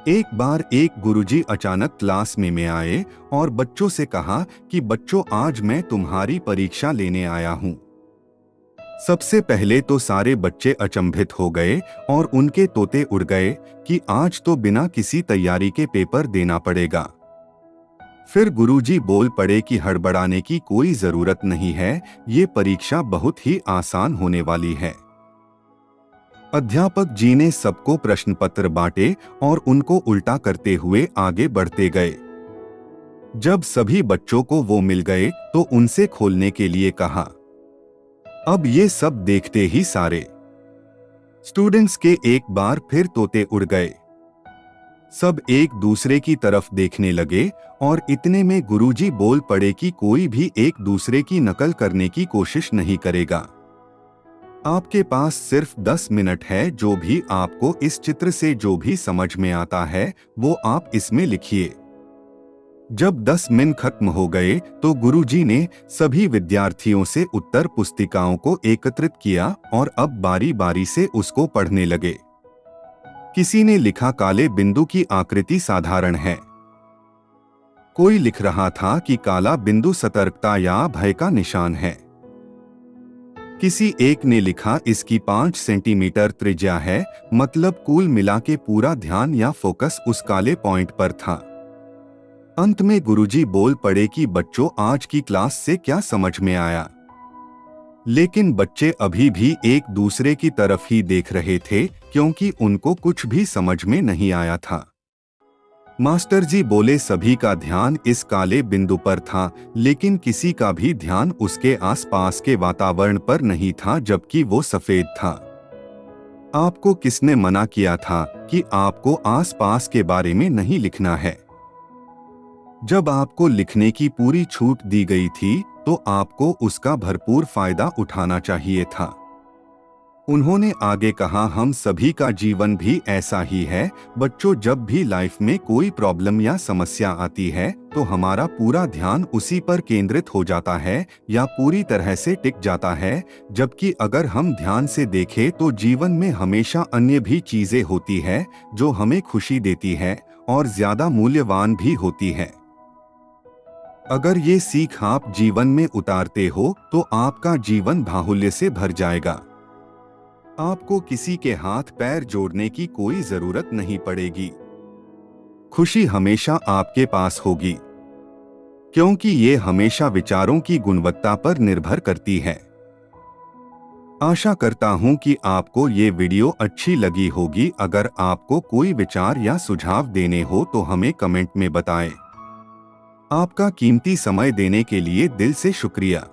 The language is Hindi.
एक बार एक गुरुजी अचानक क्लास में आए और बच्चों से कहा कि बच्चों, आज मैं तुम्हारी परीक्षा लेने आया हूँ। सबसे पहले तो सारे बच्चे अचंभित हो गए और उनके तोते उड़ गए कि आज तो बिना किसी तैयारी के पेपर देना पड़ेगा। फिर गुरुजी बोल पड़े कि हड़बड़ाने की कोई जरूरत नहीं है, ये परीक्षा बहुत ही आसान होने वाली है। अध्यापक जी ने सबको प्रश्न पत्र बांटे और उनको उल्टा करते हुए आगे बढ़ते गए। जब सभी बच्चों को वो मिल गए तो उनसे खोलने के लिए कहा। अब ये सब देखते ही सारे स्टूडेंट्स के एक बार फिर तोते उड़ गए। सब एक दूसरे की तरफ देखने लगे और इतने में गुरुजी बोल पड़े कि कोई भी एक दूसरे की नकल करने की कोशिश नहीं करेगा। आपके पास सिर्फ 10 मिनट है। जो भी आपको इस चित्र से जो भी समझ में आता है वो आप इसमें लिखिए। जब 10 मिनट खत्म हो गए तो गुरुजी ने सभी विद्यार्थियों से उत्तर पुस्तिकाओं को एकत्रित किया और अब बारी बारी से उसको पढ़ने लगे। किसी ने लिखा, काले बिंदु की आकृति साधारण है। कोई लिख रहा था कि काला बिंदु सतर्कता या भय का निशान है। किसी एक ने लिखा, इसकी 5 सेंटीमीटर त्रिज्या है, मतलब कुल मिला के पूरा ध्यान या फोकस उस काले पॉइंट पर था। अंत में गुरुजी बोल पड़े कि बच्चों, आज की क्लास से क्या समझ में आया? लेकिन बच्चे अभी भी एक दूसरे की तरफ ही देख रहे थे क्योंकि उनको कुछ भी समझ में नहीं आया था। मास्टर जी बोले, सभी का ध्यान इस काले बिंदु पर था, लेकिन किसी का भी ध्यान उसके आसपास के वातावरण पर नहीं था, जबकि वो सफेद था। आपको किसने मना किया था कि आपको आसपास के बारे में नहीं लिखना है? जब आपको लिखने की पूरी छूट दी गई थी तो आपको उसका भरपूर फायदा उठाना चाहिए था। उन्होंने आगे कहा, हम सभी का जीवन भी ऐसा ही है। बच्चों, जब भी लाइफ में कोई प्रॉब्लम या समस्या आती है तो हमारा पूरा ध्यान उसी पर केंद्रित हो जाता है या पूरी तरह से टिक जाता है, जबकि अगर हम ध्यान से देखें तो जीवन में हमेशा अन्य भी चीजें होती है जो हमें खुशी देती है और ज्यादा मूल्यवान भी होती है। अगर ये सीख आप जीवन में उतारते हो तो आपका जीवन बाहुल्य से भर जाएगा। आपको किसी के हाथ पैर जोड़ने की कोई जरूरत नहीं पड़ेगी। खुशी हमेशा आपके पास होगी, क्योंकि ये हमेशा विचारों की गुणवत्ता पर निर्भर करती है। आशा करता हूं कि आपको ये वीडियो अच्छी लगी होगी। अगर आपको कोई विचार या सुझाव देने हो तो हमें कमेंट में बताएं। आपका कीमती समय देने के लिए दिल से शुक्रिया।